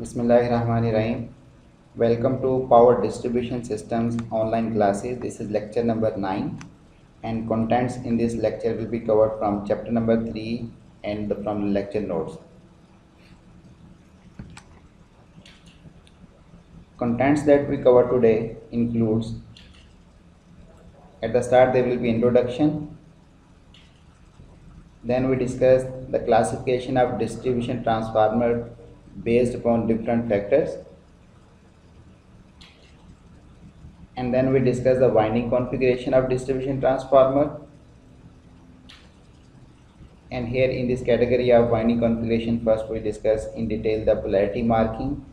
Bismillahirrahmanirrahim. Welcome to Power Distribution Systems online classes. This is lecture number 9 and contents in this lecture will be covered from chapter number 3 and from the lecture notes. Contents that we cover today includes, at the start there will be introduction, then we discuss the classification of distribution transformer based upon different factors, and then we discuss the winding configuration of distribution transformer. And here in this category of winding configuration, first we discuss in detail the polarity marking,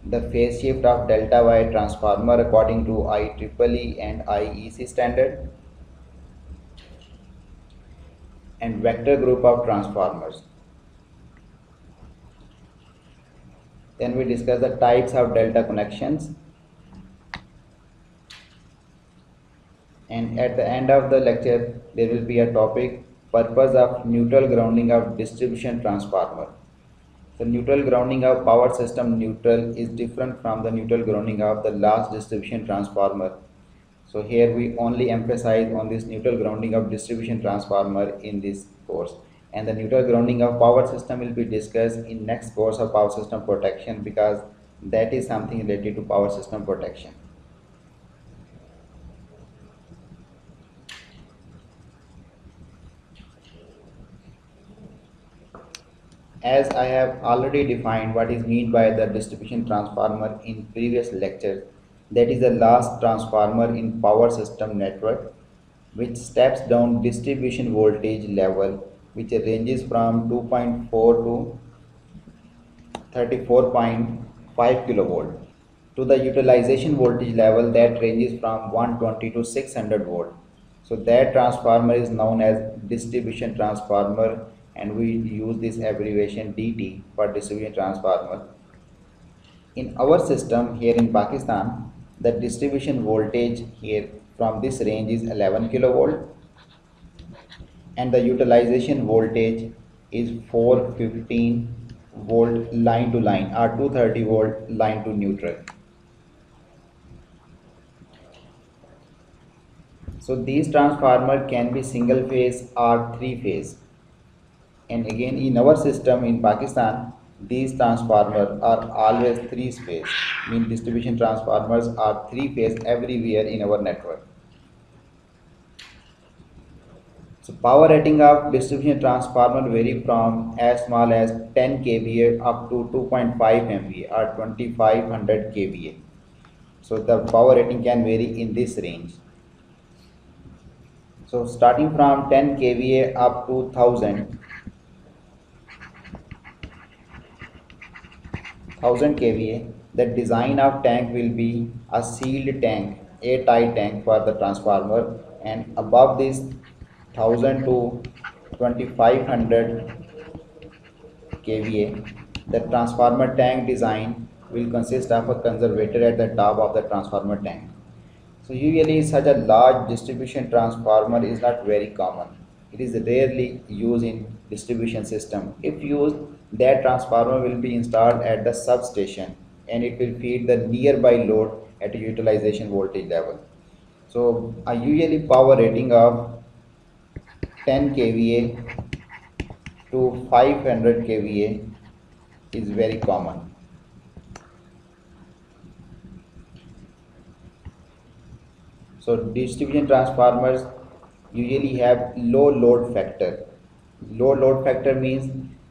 the phase shift of delta Y transformer according to IEEE and IEC standard, and vector group of transformers. Then we discuss the types of delta connections, and at the end of the lecture there will be a topic, purpose of neutral grounding of distribution transformer. The neutral grounding of power system neutral is different from the neutral grounding of the last distribution transformer. So here we only emphasize on this neutral grounding of distribution transformer in this course, and the neutral grounding of power system will be discussed in next course of power system protection, because that is something related to power system protection. As I have already defined what is meant by the distribution transformer in previous lectures, that is the last transformer in power system network which steps down distribution voltage level, which ranges from 2.4 to 34.5 kilovolt, to the utilization voltage level that ranges from 120 to 600 volt. So that transformer is known as distribution transformer, and we use this abbreviation DT for distribution transformer. In our system here in Pakistan, the distribution voltage here from this range is 11 kilovolt, and the utilization voltage is 415 volt line to line or 230 volt line to neutral. So these transformer can be single phase or three phase. And again in our system in Pakistan, these transformers are always three phase, mean distribution transformers are three phase everywhere in our network. So power rating of distribution transformer vary from as small as 10 kVA up to 2.5 MVA or 2500 kVA. So the power rating can vary in this range. So starting from 10 kVA up to 1000 kVA, the design of tank will be a sealed tank, airtight tank for the transformer, and above this 1000 to 2500 kVA, the transformer tank design will consist of a conservator at the top of the transformer tank. So usually such a large distribution transformer is not very common. It is rarely used in distribution system. If used, that transformer will be installed at the substation and it will feed the nearby load at a utilization voltage level. So a usually power rating of 10 kVA to 500 kVA is very common. So distribution transformers usually have low load factor. Low load factor means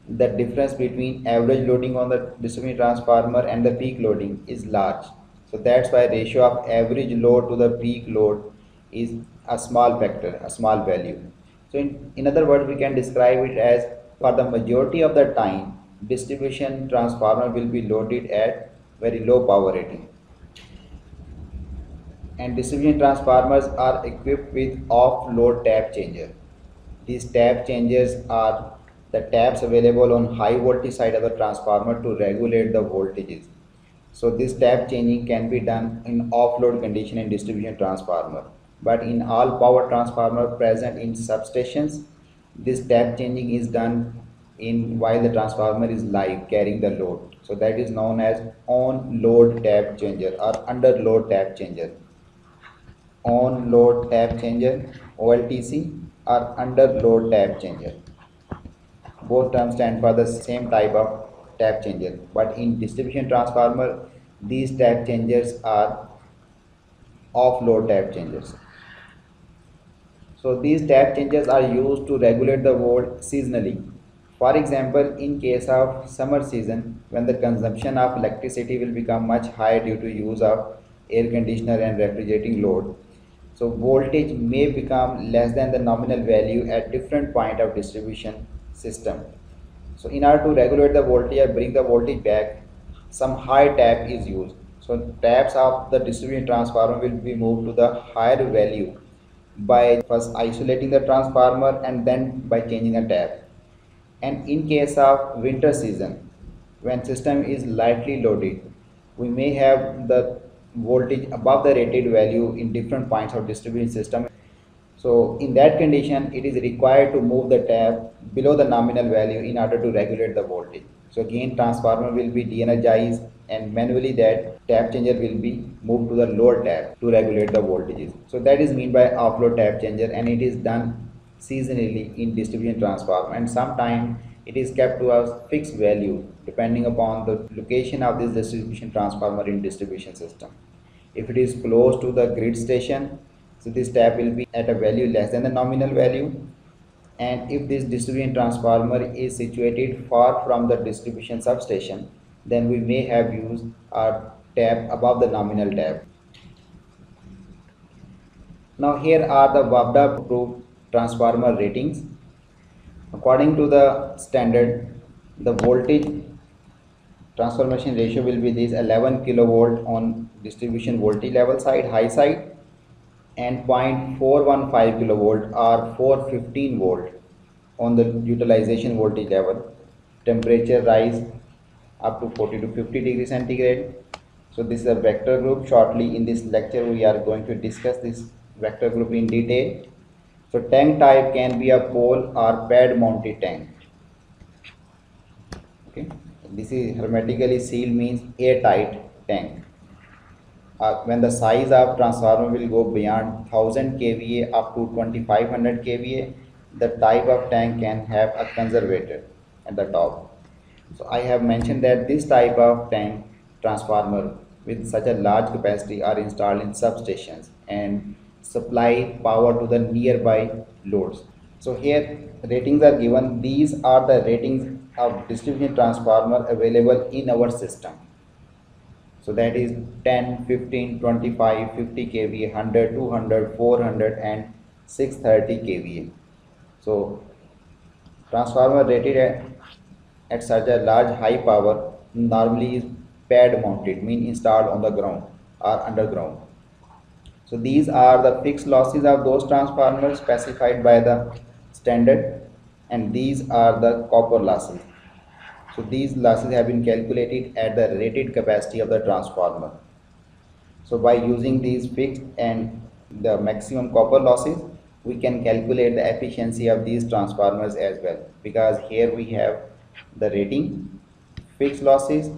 the difference between average loading on the distribution transformer and the peak loading is large. So that's why ratio of average load to the peak load is a small factor, a small value. So in other words, we can describe it as, for the majority of the time, distribution transformer will be loaded at very low power rating. And distribution transformers are equipped with off-load tap changer. These tap changers are the taps available on high voltage side of the transformer to regulate the voltages. So this tap changing can be done in off-load condition in distribution transformer. But in all power transformer present in substations, this tap changing is done in while the transformer is live carrying the load. So that is known as on load tap changer or under load tap changer. On load tap changer OLTC or under load tap changer. Both terms stand for the same type of tap changer, but in distribution transformer these tap changers are off load tap changers. So these tap changers are used to regulate the volt seasonally. For example, in case of summer season, when the consumption of electricity will become much higher due to use of air conditioner and refrigerating load, so voltage may become less than the nominal value at different point of distribution system. So in order to regulate the voltage or bring the voltage back, some high tap is used. So taps of the distribution transformer will be moved to the higher value by first isolating the transformer and then by changing a tap. And in case of winter season, when system is lightly loaded, we may have the voltage above the rated value in different points of distribution system. So in that condition, it is required to move the tap below the nominal value in order to regulate the voltage. So again, transformer will be de-energized and manually that tap changer will be moved to the lower tap to regulate the voltages. So that is mean by off-load tap changer, and it is done seasonally in distribution transformer, and sometimes it is kept to a fixed value depending upon the location of this distribution transformer in distribution system. If it is close to the grid station, so this tap will be at a value less than the nominal value. And if this distribution transformer is situated far from the distribution substation, then we may have used our tap above the nominal tap. Now here are the WAPDA approved transformer ratings. According to the standard, the voltage transformation ratio will be this: 11 kilovolt on distribution voltage level side, high side, and 0.415 kilovolt or 415 volt on the utilization voltage level. Temperature rise up to 40 to 50 degrees centigrade. So this is a vector group. Shortly in this lecture we are going to discuss this vector group in detail. So tank type can be a pole or pad mounted tank. Okay, this is hermetically sealed, means airtight tank. When the size of transformer will go beyond 1000 kVA up to 2500 kVA, the type of tank can have a conservator at the top. So I have mentioned that this type of tank transformer with such a large capacity are installed in substations and supply power to the nearby loads. So here ratings are given. These are the ratings of distribution transformer available in our system. So that is 10, 15, 25, 50 kVA, 100, 200, 400 and 630 kVA. So transformer rated at such a large high power normally is pad mounted, mean installed on the ground or underground. So these are the fixed losses of those transformers specified by the standard, and these are the copper losses. So these losses have been calculated at the rated capacity of the transformer. So by using these fixed and the maximum copper losses, we can calculate the efficiency of these transformers as well, because here we have the rating, fixed losses,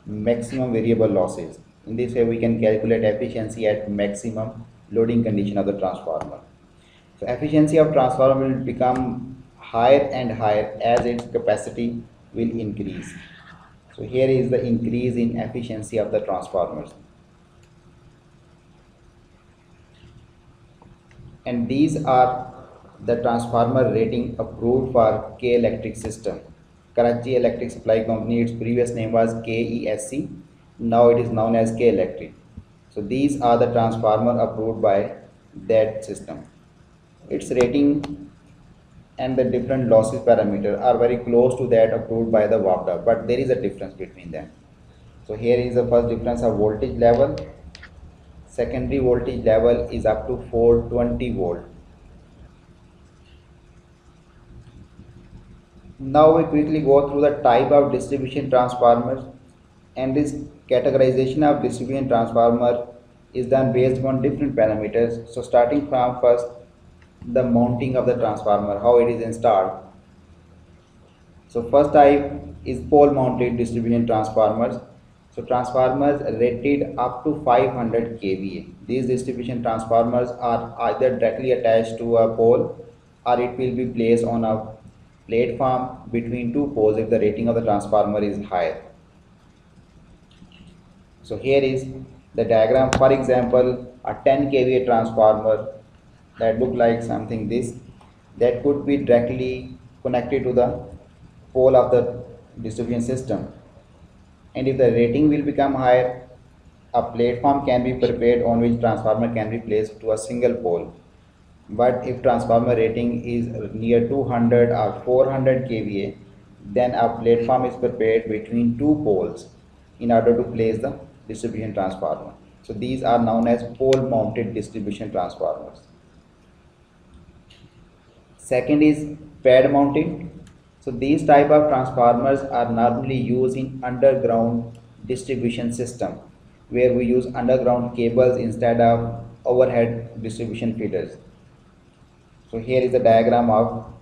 maximum variable losses. In this way we can calculate efficiency at maximum loading condition of the transformer. So efficiency of transformer will become higher and higher as its capacity will increase. So here is the increase in efficiency of the transformers. And these are the transformer rating approved for K Electric system. Karachi Electric Supply Company, its previous name was KESC, now it is known as K Electric. So these are the transformer approved by that system. Its rating and the different losses parameter are very close to that approved by the WAPDA, but there is a difference between them. So here is the first difference of voltage level. Secondary voltage level is up to 420 volt. Now we quickly go through the type of distribution transformers, and this categorization of distribution transformer is done based on different parameters. So starting from first, the mounting of the transformer, how it is installed. So first type is pole mounted distribution transformers. So transformers rated up to 500 kVA. These distribution transformers are either directly attached to a pole or it will be placed on a platform between two poles if the rating of the transformer is higher. So here is the diagram. For example, a 10 kVA transformer that look like something this, that could be directly connected to the pole of the distribution system. And if the rating will become higher, a platform can be prepared on which transformer can be placed to a single pole. But if transformer rating is near 200 or 400 kVA, then a platform is prepared between two poles in order to place the distribution transformer. So these are known as pole mounted distribution transformers. Second is pad mounted. So these type of transformers are normally used in underground distribution system where we use underground cables instead of overhead distribution feeders. So here is the diagram of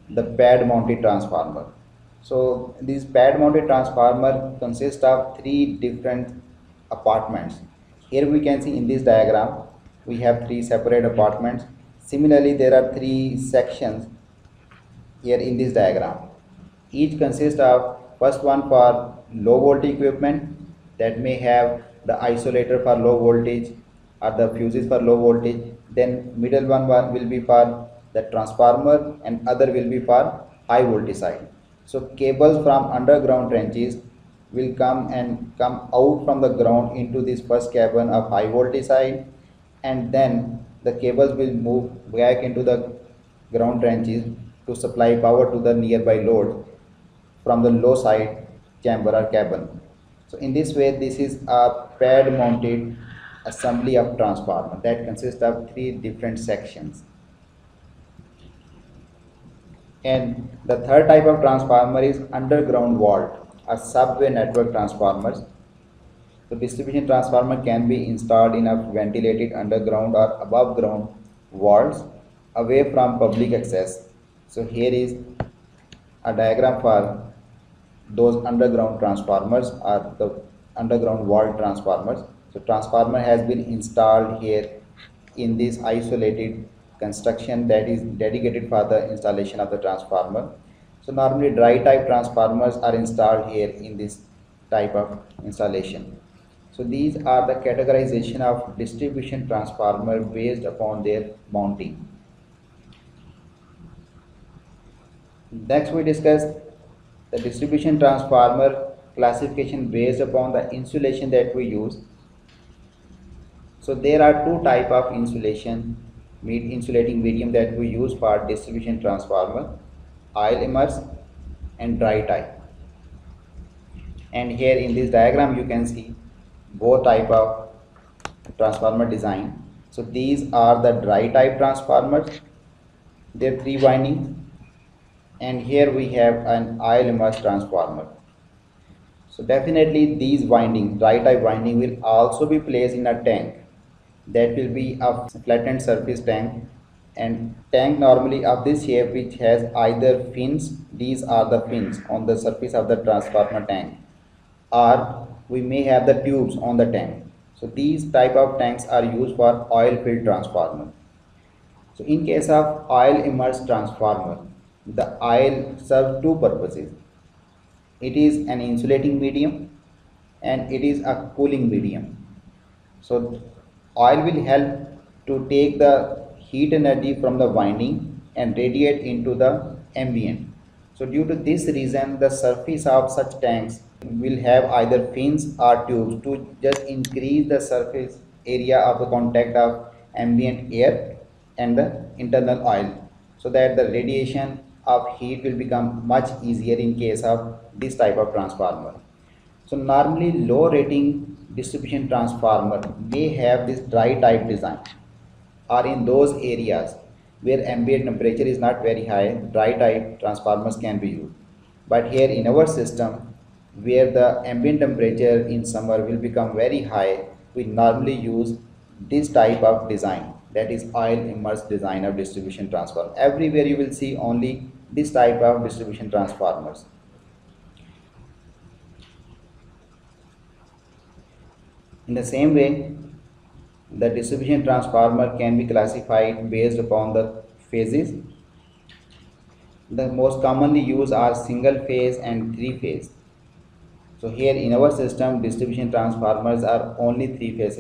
the pad mounted transformer. So this pad mounted transformer consists of three different apartments. Here we can see in this diagram we have three separate apartments. Similarly, there are three sections here in this diagram. Each consists of first one for low voltage equipment that may have the isolator for low voltage or the fuses for low voltage. Then middle one will be for the transformer and other will be for high voltage side. So cables from underground trenches will come out from the ground into this first cabin of high voltage side, and then the cables will move back into the ground trenches to supply power to the nearby load from the low side chamber or cabin. So in this way, this is a pad mounted assembly of transformer that consists of three different sections. And the third type of transformer is underground vault or subway network transformers. So distribution transformer can be installed in a ventilated underground or above ground vaults away from public access. So here is a diagram for those underground transformers or the underground vault transformers. So transformer has been installed here in this isolated construction that is dedicated for the installation of the transformer. So normally dry type transformers are installed here in this type of installation. So these are the categorization of distribution transformer based upon their mounting. Next we discuss the distribution transformer classification based upon the insulation that we use. So there are two type of insulating medium that we use for distribution transformer: oil immersed and dry type. And here in this diagram you can see both type of transformer design. So these are the dry type transformers, their three windings, and here we have an oil immersed transformer. So definitely these windings, dry type winding, will also be placed in a tank that will be a flattened surface tank, and tank normally of this shape which has either fins, these are the fins on the surface of the transformer tank, or we may have the tubes on the tank. So these type of tanks are used for oil filled transformer. So in case of oil immersed transformer, the oil serves two purposes. It is an insulating medium and it is a cooling medium. So oil will help to take the heat energy from the winding and radiate into the ambient. So due to this reason, the surface of such tanks will have either fins or tubes to just increase the surface area of the contact of ambient air and the internal oil, so that the radiation of heat will become much easier in case of this type of transformer. So normally low rating distribution transformer may have this dry type design, or in those areas where ambient temperature is not very high, dry type transformers can be used. But here in our system, where the ambient temperature in summer will become very high, we normally use this type of design, that is oil immersed design of distribution transformer. Everywhere you will see only this type of distribution transformers. In the same way, the distribution transformer can be classified based upon the phases. The most commonly used are single phase and three phase. So here in our system, distribution transformers are only three phase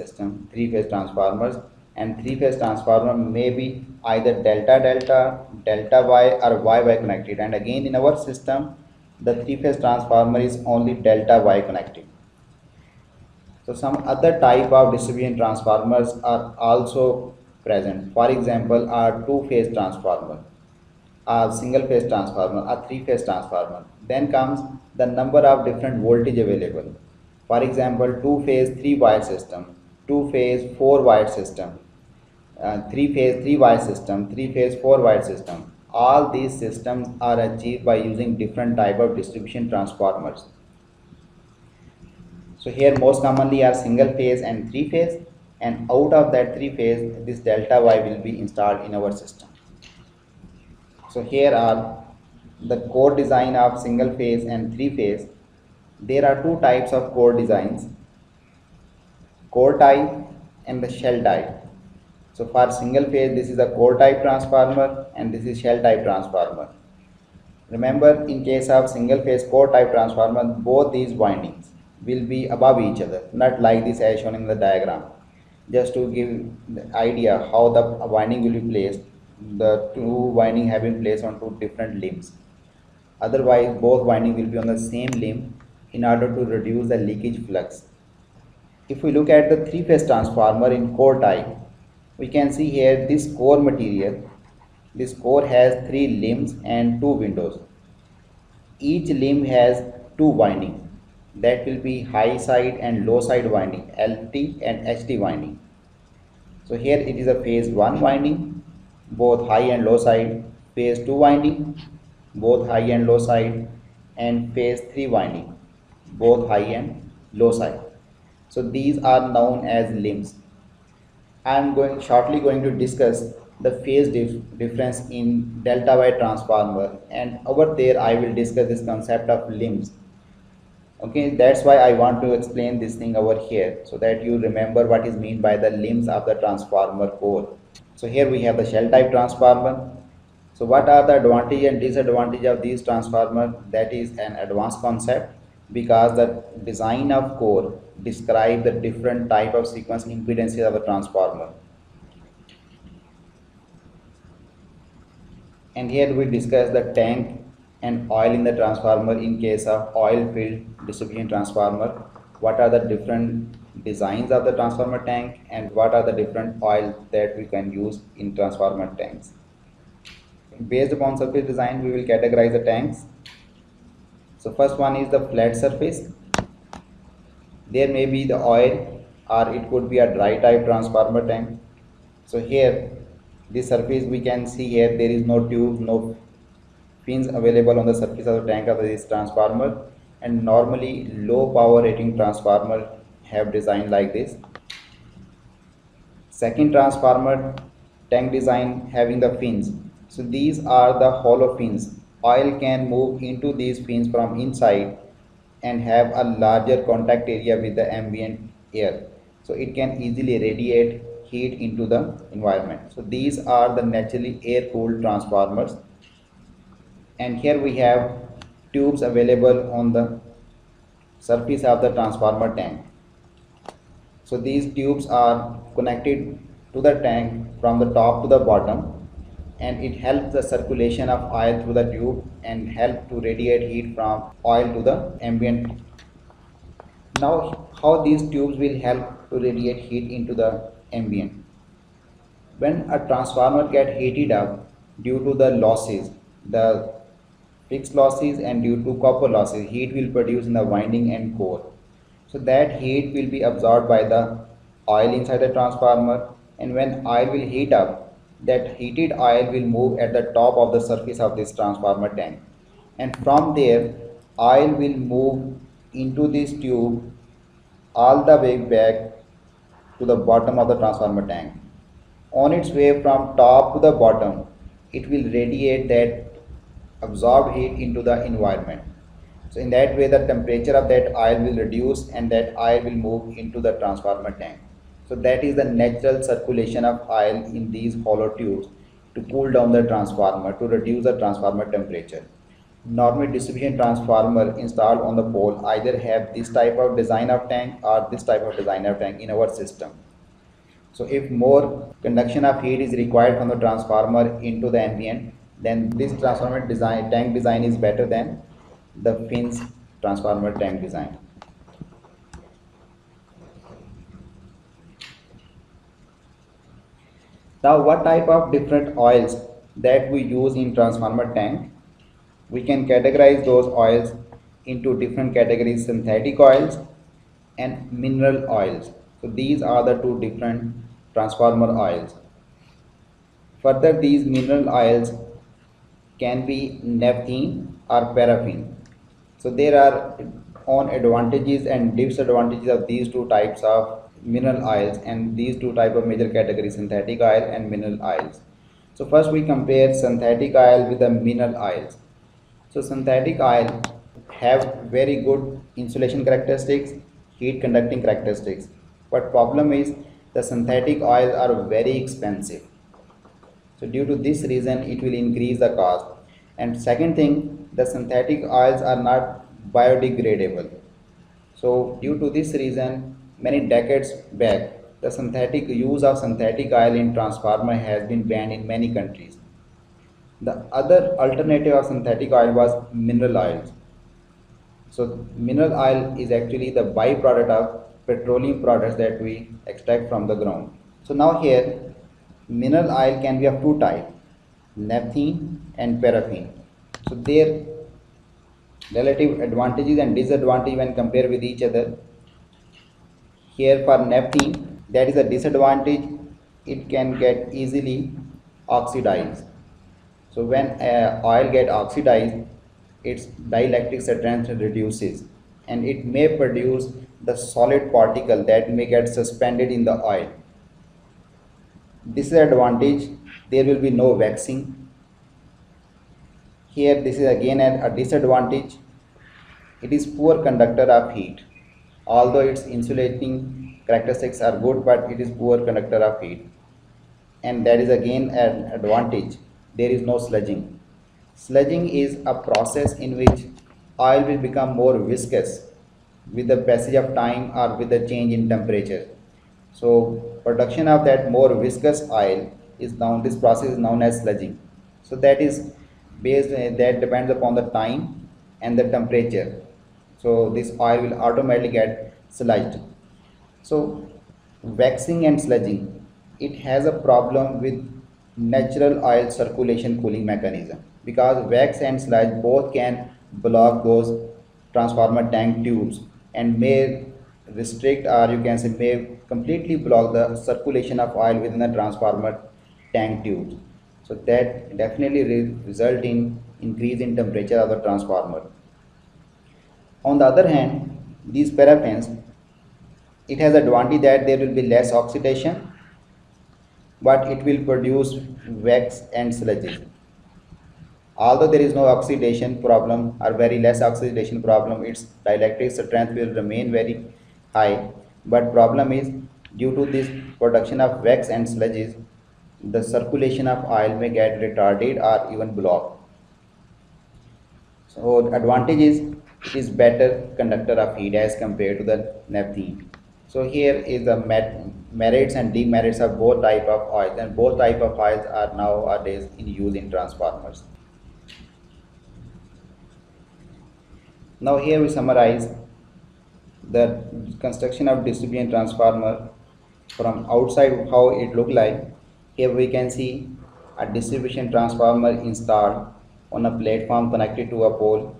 transformers, and three phase transformer may be either delta delta, delta Y or Y Y connected. And again in our system, the three phase transformer is only delta Y connected. So some other type of distribution transformers are also present. For example, are two-phase transformer, a single-phase transformer, a three-phase transformer. Then comes the number of different voltage available. For example, two-phase three-wire system, two-phase four-wire system, three-phase three-wire system, three-phase four-wire system. All these systems are achieved by using different type of distribution transformers. So here most commonly are single phase and three phase, and out of that three phase this delta Y will be installed in our system. So here are the core design of single phase and three phase. There are two types of core designs, core type and the shell type. So for single phase this is a core type transformer and this is shell type transformer. Remember, in case of single phase core type transformer, both these windings will be above each other, not like this as shown in the diagram. Just to give the idea how the winding will be placed, the two winding have been placed on two different limbs. Otherwise, both winding will be on the same limb in order to reduce the leakage flux. If we look at the three phase transformer in core type, we can see here this core material. This core has three limbs and two windows. Each limb has two windings, that will be high side and low side winding, LT and HT winding. So here it is a phase 1 winding, both high and low side, phase 2 winding, both high and low side, and phase 3 winding, both high and low side. So these are known as limbs. I am shortly going to discuss the phase difference in delta Y transformer, and over there I will discuss this concept of limbs. Okay, that's why I want to explain this thing over here so that you remember what is meant by the limbs of the transformer core. So here we have the shell type transformer. So what are the advantage and disadvantage of these transformer? That is an advanced concept because the design of core describe the different type of sequence impedances of a transformer. And here we discuss the tank and oil in the transformer in case of oil filled distribution transformer. What are the different designs of the transformer tank and what are the different oil that we can use in transformer tanks. Based upon surface design, we will categorize the tanks. So first one is the flat surface. There may be the oil or it could be a dry type transformer tank. So here this surface we can see here there is no tube, no fins available on the surface of the tank of this transformer, and normally low power rating transformer have design like this. Second transformer tank design having the fins. So these are the hollow fins. Oil can move into these fins from inside and have a larger contact area with the ambient air. So it can easily radiate heat into the environment. So these are the naturally air cooled transformers. And here we have tubes available on the surface of the transformer tank. So these tubes are connected to the tank from the top to the bottom, and it helps the circulation of oil through the tube and help to radiate heat from oil to the ambient. Now how these tubes will help to radiate heat into the ambient? When a transformer get heated up due to the losses, the fixed losses and due to copper losses, heat will produce in the winding and core. So that heat will be absorbed by the oil inside the transformer, and when oil will heat up, that heated oil will move at the top of the surface of this transformer tank, and from there oil will move into this tube all the way back to the bottom of the transformer tank. On its way from top to the bottom, it will radiate that absorb heat into the environment. So in that way the temperature of that oil will reduce and that oil will move into the transformer tank. So that is the natural circulation of oil in these hollow tubes to cool down the transformer, to reduce the transformer temperature. Normally distribution transformer installed on the pole either have this type of design of tank or this type of design of tank in our system. So if more conduction of heat is required from the transformer into the ambient, then this transformer design tank design is better than the Finn's transformer tank design. Now what type of different oils that we use in transformer tank? We can categorize those oils into different categories: synthetic oils and mineral oils. So these are the two different transformer oils. Further, these mineral oils can be naphthalene or paraffin. So there are own advantages and disadvantages of these two types of mineral oils, and these two type of major categories: synthetic oil and mineral oils. So first we compare synthetic oil with the mineral oils. So synthetic oil have very good insulation characteristics, heat conducting characteristics. But problem is the synthetic oils are very expensive. So due to this reason it will increase the cost. And second thing, the synthetic oils are not biodegradable. So due to this reason, many decades back, the synthetic use of synthetic oil in transformer has been banned in many countries. The other alternative of synthetic oil was mineral oils. So mineral oil is actually the byproduct of petroleum products that we extract from the ground. So now here, mineral oil can be of two types, naphthalene and paraffin. So their relative advantages and disadvantages when compared with each other. Here for naphthalene, that is a disadvantage, it can get easily oxidized. So when oil get oxidized, its dielectric strength reduces and it may produce the solid particle that may get suspended in the oil. Disadvantage, there will be no waxing. Here this is again a disadvantage. It is poor conductor of heat. Although its insulating characteristics are good, but it is poor conductor of heat. And that is again an advantage. There is no sludging. Sludging is a process in which oil will become more viscous with the passage of time or with the change in temperature. So production of that more viscous oil is now, this process is known as sludging. So that is based, that depends upon the time and the temperature. So this oil will automatically get sludged. So waxing and sludging, it has a problem with natural oil circulation cooling mechanism, because wax and sludge both can block those transformer tank tubes and may restrict, or you can say may completely block the circulation of oil within the transformer tank tubes. So that definitely result in increase in temperature of the transformer. On the other hand, these paraffins, it has advantage that there will be less oxidation, but it will produce wax and sludges. Although there is no oxidation problem or very less oxidation problem, its dielectric strength will remain very high. But problem is, due to this production of wax and sludges, the circulation of oil may get retarded or even blocked. So advantage is it is better conductor of heat as compared to the naphthalene. So here is the merits and demerits of both type of oils, and both type of oils are nowadays in use in transformers. Now here we summarize the construction of distribution transformer from outside, how it look like. Here we can see a distribution transformer installed on a platform connected to a pole.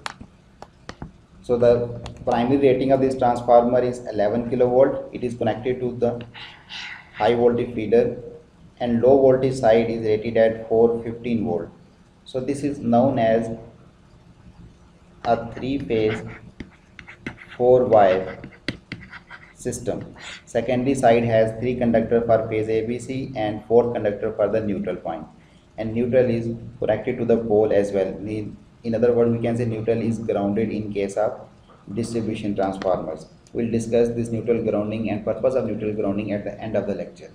So the primary rating of this transformer is 11 kilovolt. It is connected to the high voltage feeder, and low voltage side is rated at 415 volt. So this is known as a 3-phase 4-wire system. Secondary side has 3 conductor for phase ABC and 4 conductor for the neutral point, and neutral is connected to the pole as well. In other words, we can say neutral is grounded in case of distribution transformers. We'll discuss this neutral grounding and purpose of neutral grounding at the end of the lecture.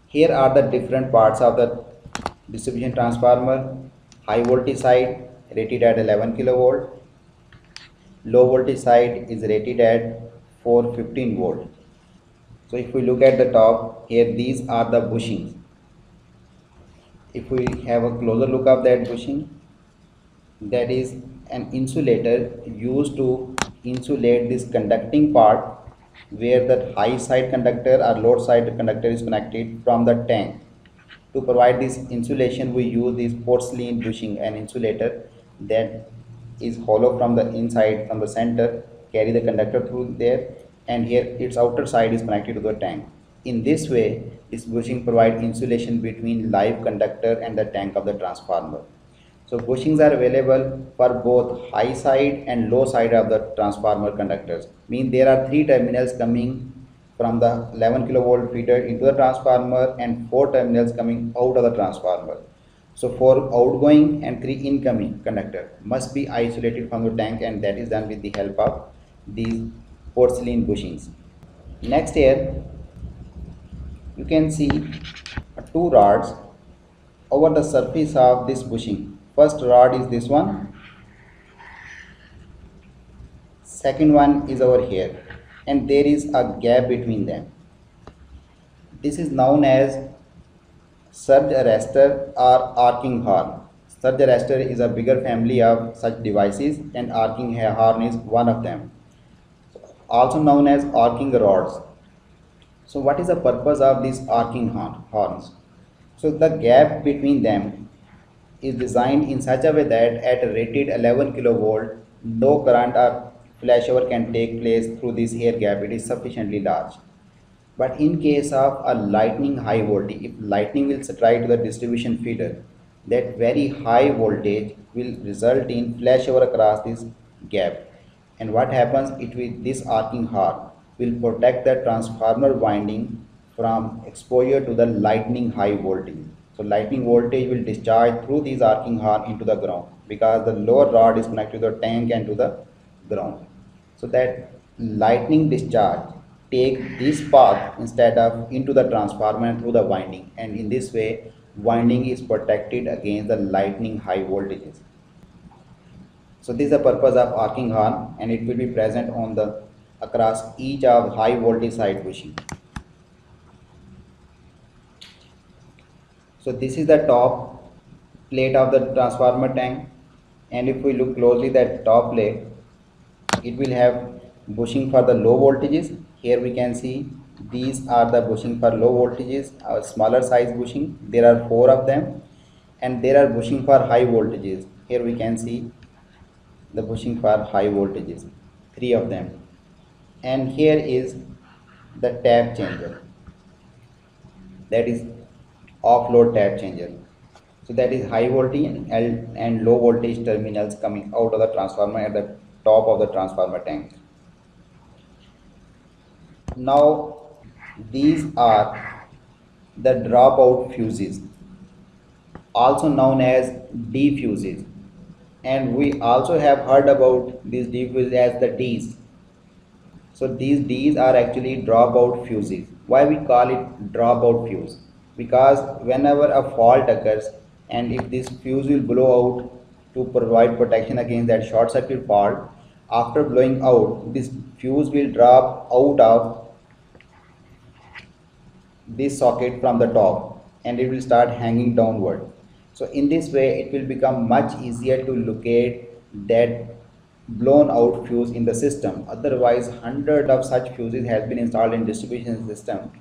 Here are the different parts of the distribution transformer. High voltage side rated at 11 kilovolt. Low voltage side is rated at 415 volt. So if we look at the top here, these are the bushings. If we have a closer look of that bushing, that is an insulator used to insulate this conducting part where the high side conductor or low side conductor is connected from the tank. To provide this insulation, we use this porcelain bushing, an insulator that is hollow from the inside, from the center, carry the conductor through there, and here its outer side is connected to the tank. In this way, this bushing provides insulation between live conductor and the tank of the transformer. So bushings are available for both high side and low side of the transformer conductors. Mean there are three terminals coming from the 11 kilovolt feeder into the transformer and four terminals coming out of the transformer. So four outgoing and three incoming conductor must be isolated from the tank, and that is done with the help of these porcelain bushings. Next here you can see two rods over the surface of this bushing. First rod is this one, second one is over here, and there is a gap between them. This is known as surge arrestor or arcing horn. Surge arrestor is a bigger family of such devices, and arcing horn is one of them, also known as arcing rods. So what is the purpose of these arcing horns? So the gap between them is designed in such a way that at a rated 11 kilovolt, no current or flashover can take place through this air gap. It is sufficiently large. But in case of a lightning high voltage, if lightning will strike to the distribution feeder, that very high voltage will result in flashover across this gap. And what happens? This arcing horn will protect the transformer winding from exposure to the lightning high voltage. So lightning voltage will discharge through these arcing horn into the ground, because the lower rod is connected to the tank and to the ground. So that lightning discharge take this path instead of into the transformer and through the winding, and in this way winding is protected against the lightning high voltages. So this is the purpose of arcing horn, and it will be present on the across each of high voltage side bushing. So this is the top plate of the transformer tank, and if we look closely that top plate, it will have bushing for the low voltages. Here we can see these are the bushing for low voltages, a smaller size bushing. There are four of them, and there are bushing for high voltages. Here we can see the bushing for high voltages, three of them. And here is the tap changer, that is off-load tap changer. So that is high voltage and low voltage terminals coming out of the transformer at the top of the transformer tank. Now these are the dropout fuses, also known as D fuses, and we also have heard about these D fuses as the Ds. So these Ds are actually dropout fuses. Why we call it dropout fuse? Because whenever a fault occurs, and if this fuse will blow out to provide protection against that short circuit fault, after blowing out, this fuse will drop out of this socket from the top, and it will start hanging downward. So in this way it will become much easier to locate that blown out fuse in the system. Otherwise, hundreds of such fuses has been installed in distribution system,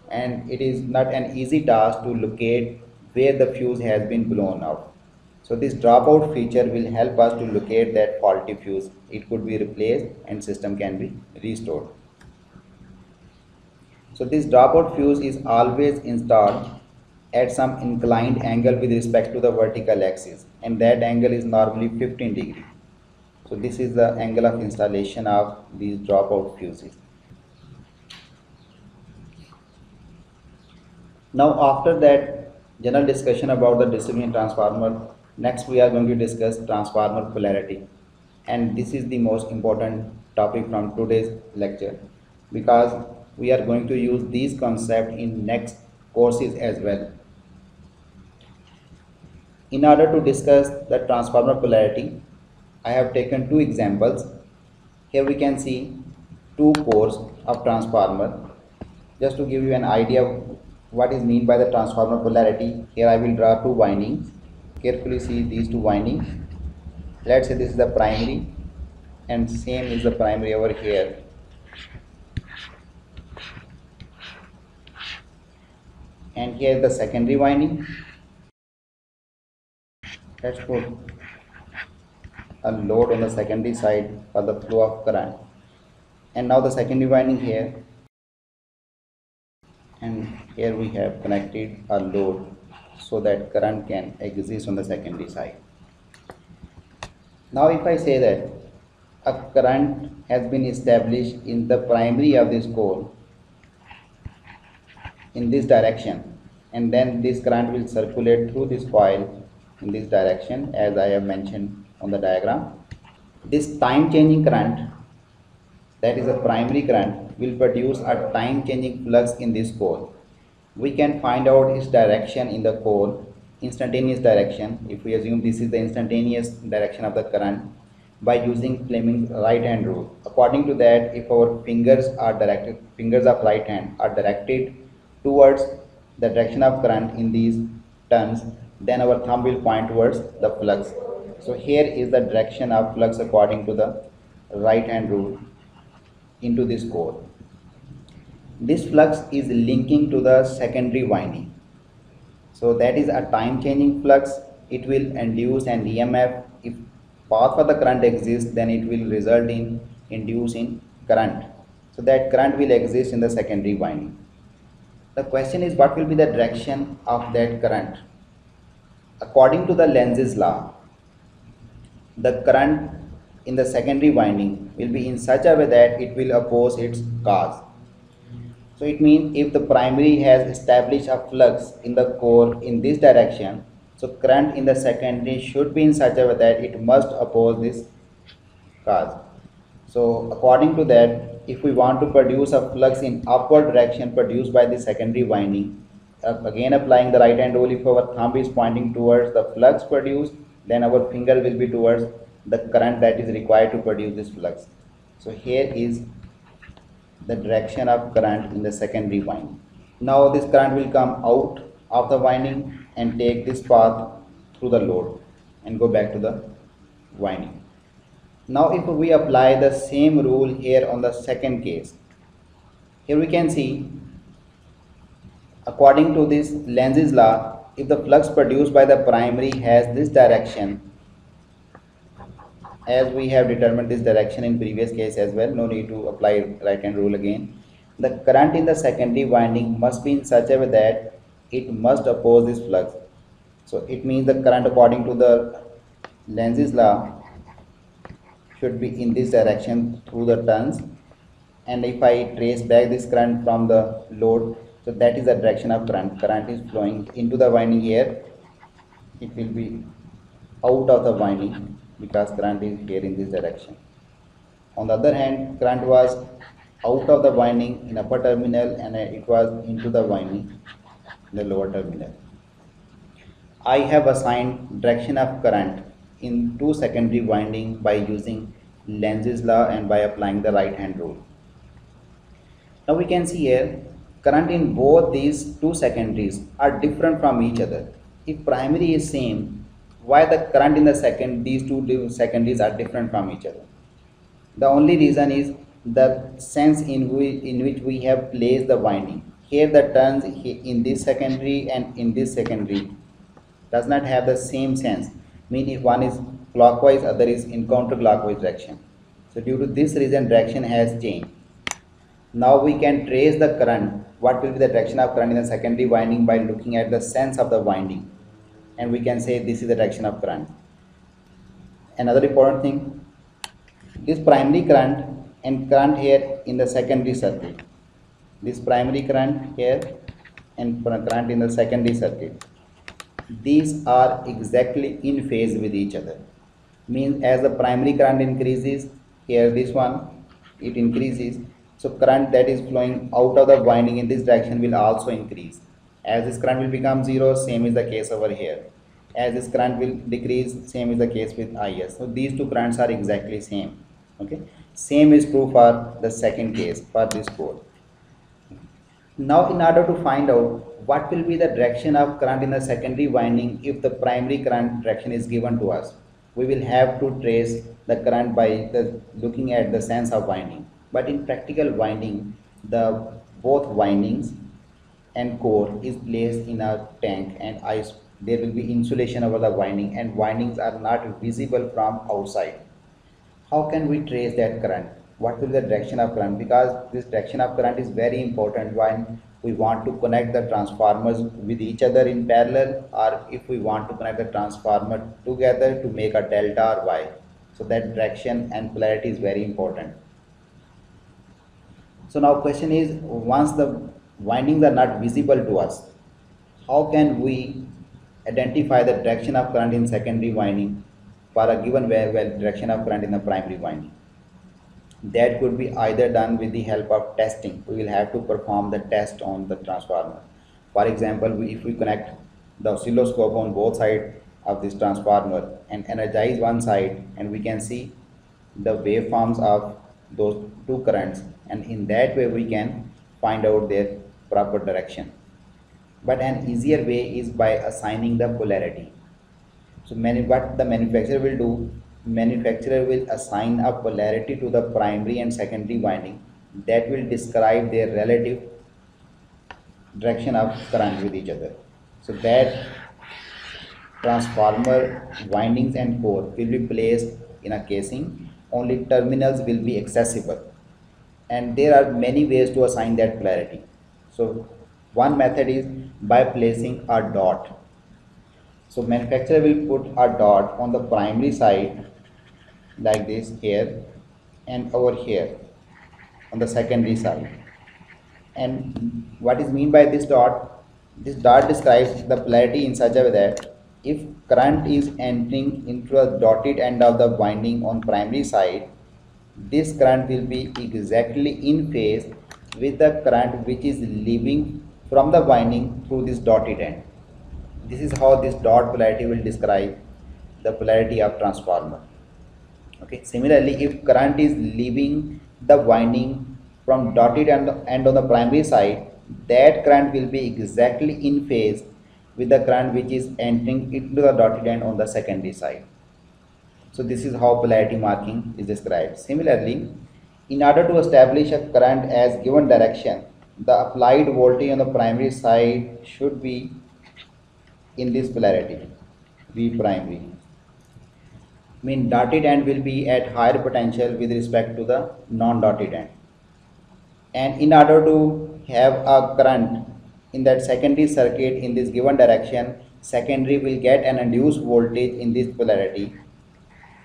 and it is not an easy task to locate where the fuse has been blown out. So this dropout feature will help us to locate that faulty fuse. It could be replaced and system can be restored. So this dropout fuse is always installed at some inclined angle with respect to the vertical axis, and that angle is normally 15 degrees. So this is the angle of installation of these dropout fuses. Now after that general discussion about the distribution transformer, Next we are going to discuss transformer polarity, and this is the most important topic from today's lecture because we are going to use these concepts in next courses as well. In order to discuss the transformer polarity, I have taken two examples. Here we can see two cores of transformer. Just to give you an idea of what is meant by the transformer polarity, here I will draw two windings. Carefully see these two windings. Let's say this is the primary and same is the primary over here. And here the secondary winding. Let's put a load on the secondary side for the flow of current. And now the secondary winding here, and here we have connected a load so that current can exist on the secondary side. Now if I say that a current has been established in the primary of this core in this direction, and then this current will circulate through this coil in this direction as I have mentioned on the diagram. This time changing current, that is a primary current, will produce a time changing flux in this core. We can find out its direction in the core, instantaneous direction, if we assume this is the instantaneous direction of the current, by using Fleming's right hand rule. According to that, if our fingers of right hand are directed towards the direction of current in these turns, then our thumb will point towards the flux. So here is the direction of flux according to the right hand rule into this core. This flux is linking to the secondary winding. So that is a time changing flux. It will induce an EMF. If path for the current exists, then it will result in inducing current. So that current will exist in the secondary winding. The question is, what will be the direction of that current? According to the Lenz's law, the current in the secondary winding will be in such a way that it will oppose its cause. So it means if the primary has established a flux in the core in this direction, so current in the secondary should be in such a way that it must oppose this cause. So according to that, if we want to produce a flux in upward direction produced by the secondary winding, again applying the right hand rule, if our thumb is pointing towards the flux produced, then our finger will be towards the current that is required to produce this flux. So here is the direction of current in the secondary winding. Now this current will come out of the winding and take this path through the load and go back to the winding. Now if we apply the same rule here on the second case, here we can see according to this Lenz's law, if the flux produced by the primary has this direction, as we have determined this direction in previous case as well, no need to apply right hand rule again, the current in the secondary winding must be in such a way that it must oppose this flux. So it means the current according to the Lenz's law should be in this direction through the turns, and if I trace back this current from the load, so that is the direction of current. Current is flowing into the winding here, it will be out of the winding because current is here in this direction. On the other hand, current was out of the winding in upper terminal and it was into the winding in the lower terminal. I have assigned direction of current in two secondary winding by using Lenz's law and by applying the right hand rule. Now we can see here current in both these two secondaries are different from each other. If primary is same, why the current in the these two secondaries are different from each other? The only reason is the sense in which we have placed the winding. Here the turns in this secondary and in this secondary does not have the same sense. Mean if one is clockwise, other is in counterclockwise direction. So due to this reason, direction has changed. Now we can trace the current. What will be the direction of current in the secondary winding by looking at the sense of the winding, and we can say this is the direction of current. Another important thing, this primary current and current here in the secondary circuit, this primary current here and current in the secondary circuit, these are exactly in phase with each other. Means as the primary current increases, here this one, it increases. So current that is flowing out of the winding in this direction will also increase. As this current will become zero, same is the case over here. As this current will decrease, same is the case with IS. So these two currents are exactly same. Okay. Same is true for the second case for this code. Now, in order to find out what will be the direction of current in the secondary winding if the primary current direction is given to us, we will have to trace the current by looking at the sense of winding. But in practical winding, the both windings and core is placed in a tank, and ice there will be insulation over the winding, and windings are not visible from outside. How can we trace that current? What will be the direction of current? Because this direction of current is very important when we want to connect the transformers with each other in parallel, or if we want to connect the transformer together to make a delta or Y. So that direction and polarity is very important. So now question is, once the windings are not visible to us, how can we identify the direction of current in secondary winding for a given direction of current in the primary winding? That could be either done with the help of testing. We will have to perform the test on the transformer. For example, if we connect the oscilloscope on both sides of this transformer and energize one side, and we can see the waveforms of those two currents, and in that way we can find out their proper direction. But an easier way is by assigning the polarity. So what the manufacturer will do, manufacturer will assign a polarity to the primary and secondary winding that will describe their relative direction of current with each other. So that transformer windings and core will be placed in a casing, only terminals will be accessible, and there are many ways to assign that polarity. So one method is by placing a dot. So manufacturer will put a dot on the primary side like this here, and over here on the secondary side. And what is mean by this dot? This dot describes the polarity in such a way that if current is entering into a dotted end of the winding on primary side, this current will be exactly in phase with the current which is leaving from the winding through this dotted end. This is how this dot polarity will describe the polarity of transformer. Okay. Similarly, if current is leaving the winding from dotted end on the primary side, that current will be exactly in phase with the current which is entering into the dotted end on the secondary side. So this is how polarity marking is described. Similarly, in order to establish a current as given direction, the applied voltage on the primary side should be in this polarity, V primary. Mean dotted end will be at higher potential with respect to the non-dotted end. And in order to have a current in that secondary circuit in this given direction, secondary will get an induced voltage in this polarity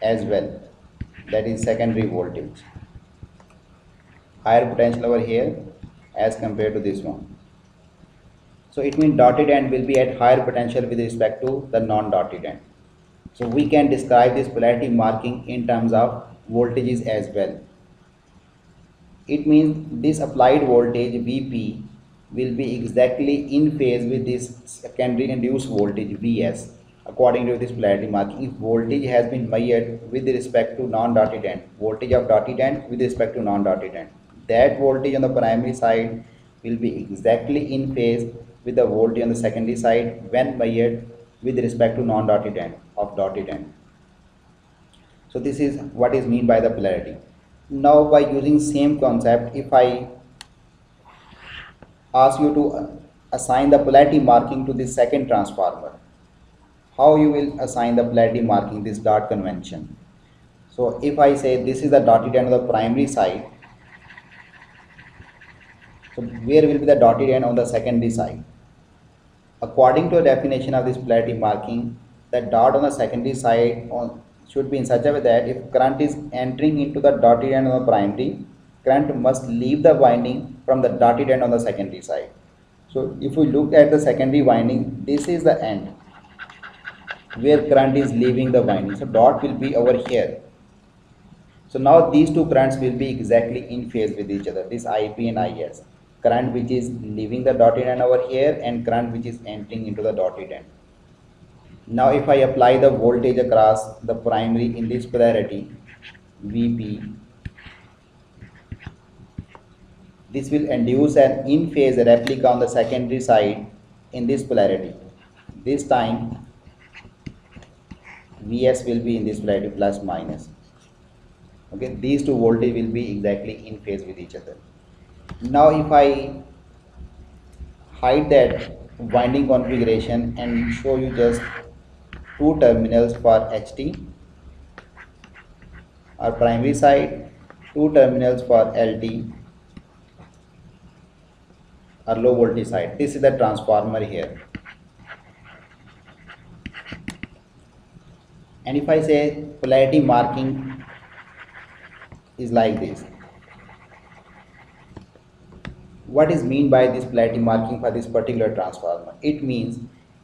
as well. That is secondary voltage. Higher potential over here as compared to this one. So it means dotted end will be at higher potential with respect to the non-dotted end. So we can describe this polarity marking in terms of voltages as well. It means this applied voltage Vp will be exactly in phase with this secondary induced voltage Vs according to this polarity marking. If voltage has been measured with respect to non-dotted end, voltage of dotted end with respect to non-dotted end, that voltage on the primary side will be exactly in phase with the voltage on the secondary side when measured with respect to non-dotted end of dotted end. So this is what is meant by the polarity. Now by using same concept, if I ask you to assign the polarity marking to this second transformer, how you will assign the polarity marking, this dot convention. So if I say this is the dotted end of the primary side, so where will be the dotted end on the secondary side? According to a definition of this polarity marking, the dot on the secondary side should be in such a way that if current is entering into the dotted end of the primary, current must leave the winding from the dotted end on the secondary side. So if we look at the secondary winding, this is the end. where current is leaving the winding. So dot will be over here. So now these two currents will be exactly in phase with each other, this IP and IS. Current which is leaving the dotted end over here and current which is entering into the dotted end. Now if I apply the voltage across the primary in this polarity, Vp, this will induce an in phase replica on the secondary side in this polarity. This time Vs will be in this polarity plus minus. Okay, these two voltage will be exactly in phase with each other. Now if I hide that winding configuration and show you just two terminals for HT, our primary side, two terminals for LT, our low voltage side. This is the transformer here. And if I say polarity marking is like this, what is mean by this polarity marking for this particular transformer? It means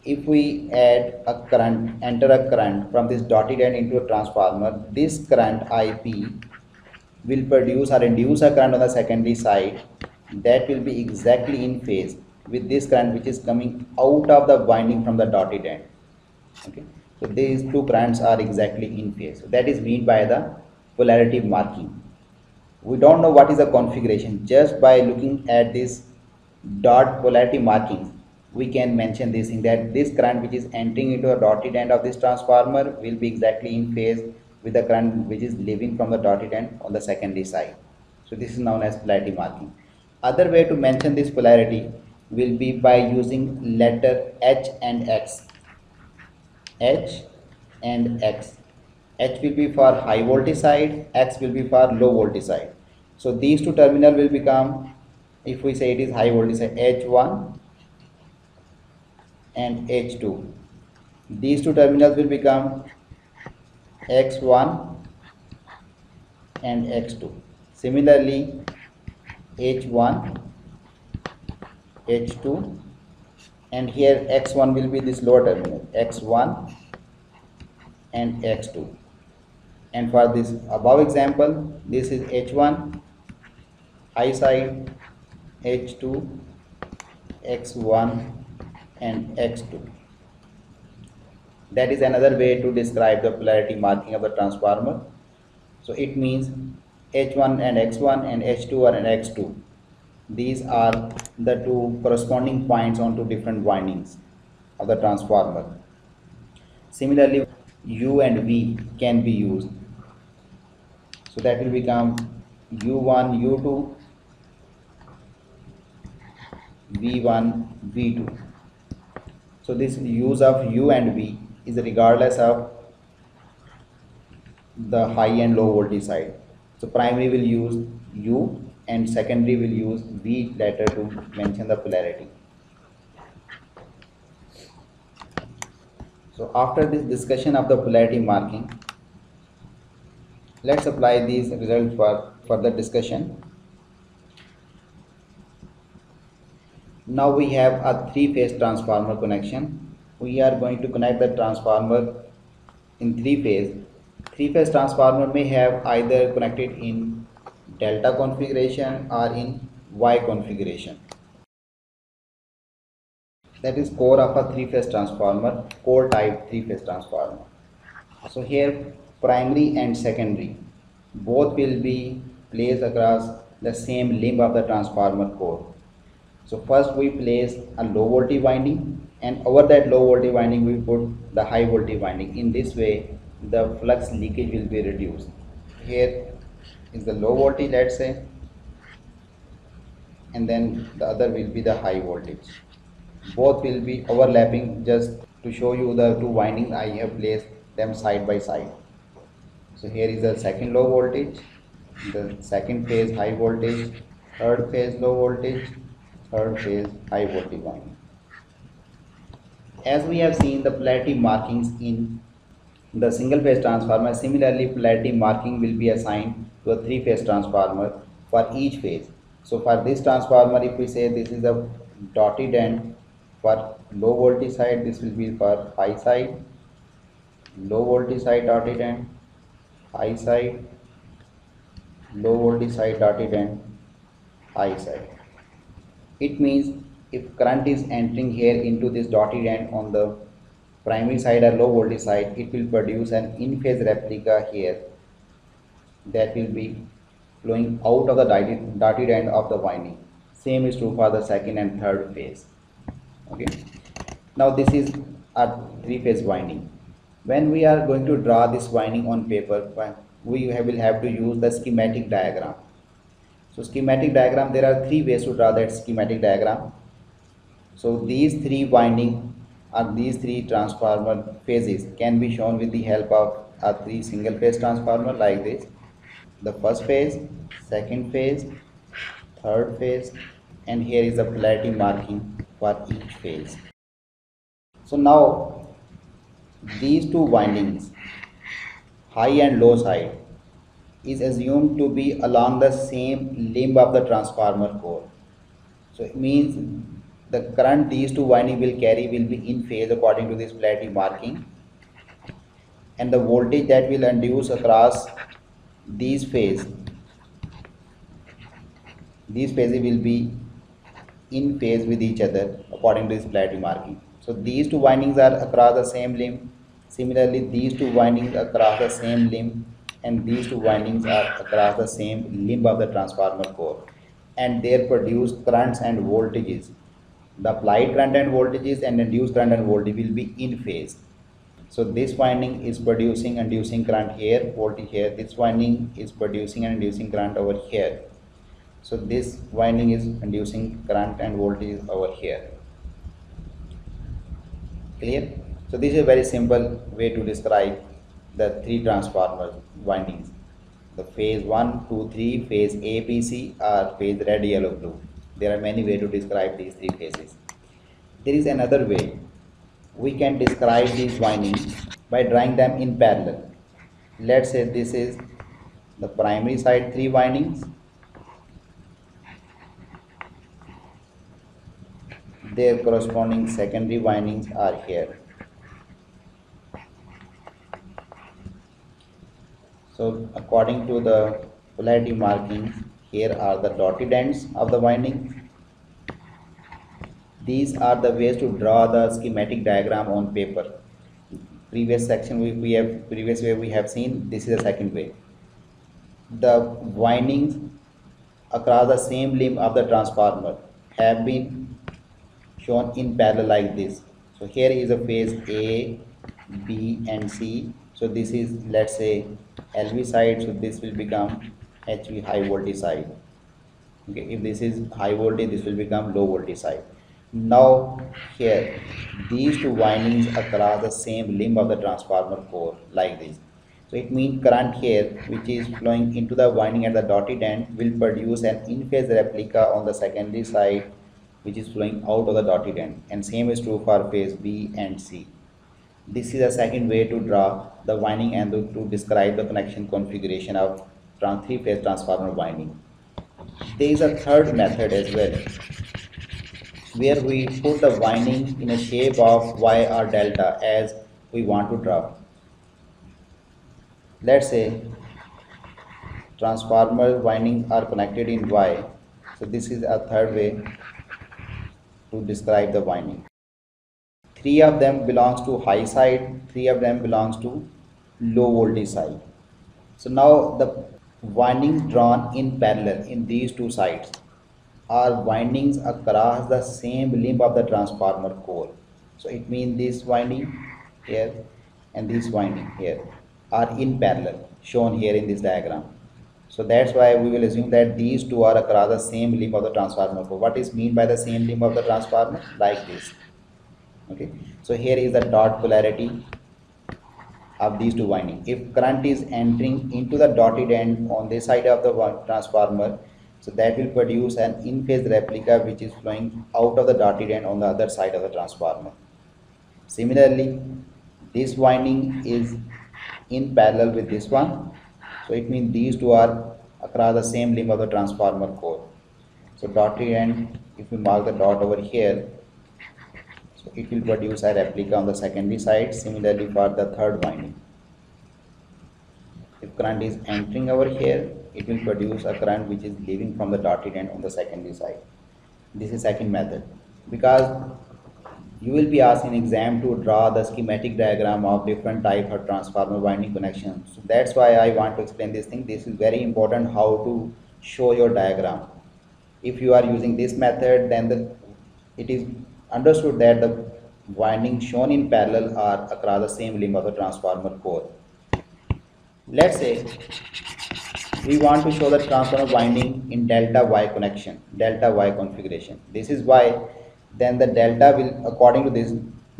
if we add a current, enter a current from this dotted end into a transformer, this current IP will produce or induce a current on the secondary side that will be exactly in phase with this current which is coming out of the winding from the dotted end. Okay, so these two currents are exactly in phase. So that is meant by the polarity marking. We don't know what is the configuration. Just by looking at this dot polarity markings, we can mention this thing, that this current which is entering into the dotted end of this transformer will be exactly in phase with the current which is leaving from the dotted end on the secondary side. So this is known as polarity marking. Other way to mention this polarity will be by using letter H and X. H and X. H will be for high voltage side, X will be for low voltage side. So these two terminal will become, if we say it is high voltage side, H1 and H2. These two terminals will become X1 and X2. Similarly, H1, H2, and here X1 will be this lower terminal, X1 and X2. And for this above example, this is H1 high side, H2, X1 and X2. That is another way to describe the polarity marking of the transformer. So it means H1 and X1 and H2 and X2. These are the two corresponding points on two different windings of the transformer. Similarly, U and V can be used. So that will become U1, U2, V1, V2. So this use of U and V is regardless of the high and low voltage side. So primary will use U and secondary will use V letter to mention the polarity. So after this discussion of the polarity marking, let's apply these results for further discussion. Now we have a three-phase transformer connection. We are going to connect the transformer in three-phase. Three-phase transformer may have either connected in delta configuration or in Y configuration. That is core of a three-phase transformer, core type three-phase transformer. So here primary and secondary both will be placed across the same limb of the transformer core. So first we place a low voltage winding, and over that low voltage winding we put the high voltage winding. In this way the flux leakage will be reduced. Here is the low voltage, let's say, and then the other will be the high voltage. Both will be overlapping. Just to show you the two windings, I have placed them side by side. So here is the second low voltage, the second phase high voltage, third phase low voltage, third phase high voltage winding. As we have seen the polarity markings in the single phase transformer, similarly polarity marking will be assigned to a three phase transformer for each phase. So for this transformer, if we say this is a dotted end for low voltage side, this will be for high side, low voltage side dotted end, high side, low voltage side dotted end, high side. It means if current is entering here into this dotted end on the primary side or low voltage side, it will produce an in phase replica here that will be flowing out of the dotted end of the winding. Same is true for the second and third phase. Okay. Now this is a three-phase winding. When we are going to draw this winding on paper, will have to use the schematic diagram. So schematic diagram, there are three ways to draw that schematic diagram. So these three winding or these three transformer phases can be shown with the help of a three single phase transformer like this. The first phase, second phase, third phase, and here is the polarity marking for each phase. So now these two windings, high and low side, is assumed to be along the same limb of the transformer core. So it means the current these two windings will carry will be in phase according to this polarity marking, and the voltage that will induce across these phases will be in phase with each other according to this polarity marking. So these two windings are across the same limb. Similarly, these two windings across the same limb, and these two windings are across the same limb of the transformer core, and they produce currents and voltages. The applied current and voltages and induced current and voltage will be in phase. So this winding is producing and inducing current here, voltage here. This winding is producing and inducing current over here. So this winding is inducing current and voltage over here. Clear? So this is a very simple way to describe the three transformer windings. The phase 1, 2, 3, phase A, B, C are phase red, yellow, blue. There are many ways to describe these three phases. There is another way. We can describe these windings by drawing them in parallel. Let's say this is the primary side three windings. Their corresponding secondary windings are here. So according to the polarity markings, here are the dotted ends of the windings. These are the ways to draw the schematic diagram on paper. Previous section previous way we have seen, this is the second way. The windings across the same limb of the transformer have been shown in parallel like this. So here is a phase A, B and C. So this is, let's say, LV side, so this will become HV, high voltage side. Okay, if this is high voltage, this will become low voltage side. Now here these two windings across the same limb of the transformer core like this. So it means current here which is flowing into the winding at the dotted end will produce an in phase replica on the secondary side which is flowing out of the dotted end, and same is true for phase B and C. This is a second way to draw the winding and to describe the connection configuration of three-phase transformer winding. There is a third method as well, where we put the winding in a shape of Y or delta as we want to draw. Let's say transformer windings are connected in Y. So this is a third way to describe the winding. Three of them belongs to high side, three of them belongs to low voltage side. So now the windings drawn in parallel in these two sides are windings across the same limb of the transformer core. So it means this winding here and this winding here are in parallel, shown here in this diagram. So that's why we will assume that these two are across the same limb of the transformer core. What is meant by the same limb of the transformer? Like this. Okay, so here is the dot polarity of these two windings. If current is entering into the dotted end on this side of the transformer, so that will produce an in phase replica which is flowing out of the dotted end on the other side of the transformer. Similarly, this winding is in parallel with this one, so it means these two are across the same limb of the transformer core. So dotted end, if we mark the dot over here, So it will produce a replica on the secondary side. Similarly for the third winding, if current is entering over here, it will produce a current which is leaving from the dotted end on the secondary side. This is second method. Because you will be asked in exam to draw the schematic diagram of different type of transformer winding connections. So that's why I want to explain this thing. This is very important, how to show your diagram. If you are using this method, then it is understood that the windings shown in parallel are across the same limb of the transformer core. Let's say we want to show the transformer winding in delta Y connection, delta Y configuration. This is why then the delta will, according to this,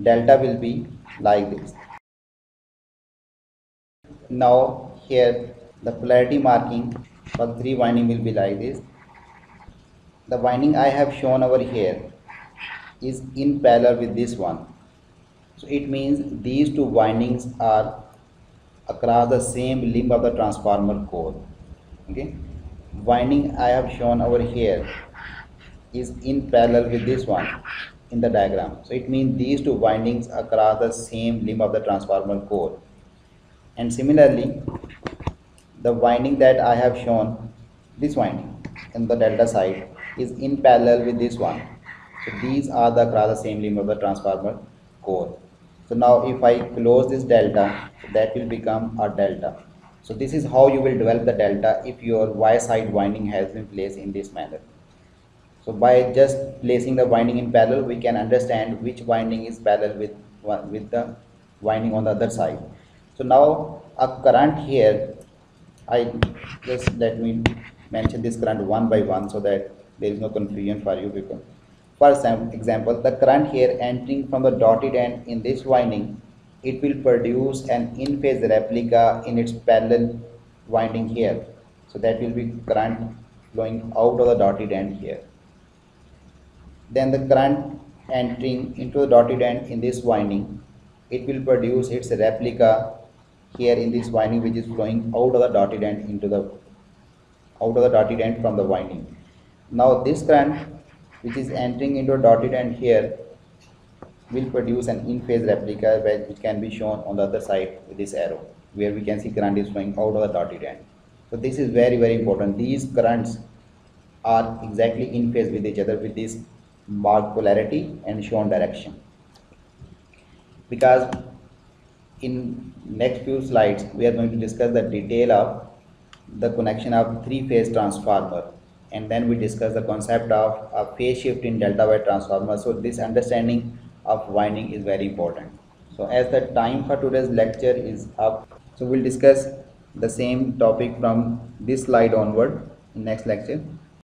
delta will be like this. Now here the polarity marking for 3 winding will be like this. The winding I have shown over here is in parallel with this one. So it means these two windings are across the same limb of the transformer core. Okay, winding I have shown over here is in parallel with this one in the diagram. So it means these two windings across the same limb of the transformer core. And similarly, the winding that I have shown, this winding in the delta side, is in parallel with this one. So these are the across the same limb of the transformer core. So now if I close this delta, that will become a delta. So this is how you will develop the delta if your Y side winding has been placed in this manner. So by just placing the winding in parallel, we can understand which winding is parallel with the winding on the other side. So now a current here, I just let me mention this current one by one so that there is no confusion for you people. For example, the current here entering from the dotted end in this winding, it will produce an in-phase replica in its parallel winding here. So that will be current flowing out of the dotted end here. Then the current entering into the dotted end in this winding, it will produce its replica here in this winding, which is flowing out of the dotted end into the dotted end from the winding. Now this current which is entering into a dotted end here will produce an in-phase replica which can be shown on the other side with this arrow, where we can see current is flowing out of the dotted end. So this is very, very important. These currents are exactly in phase with each other with this marked polarity and shown direction. Because in next few slides we are going to discuss the detail of the connection of three-phase transformer, and then we discuss the concept of a phase shift in delta Y transformer. So this understanding of winding is very important. So as the time for today's lecture is up, so we'll discuss the same topic from this slide onward in next lecture.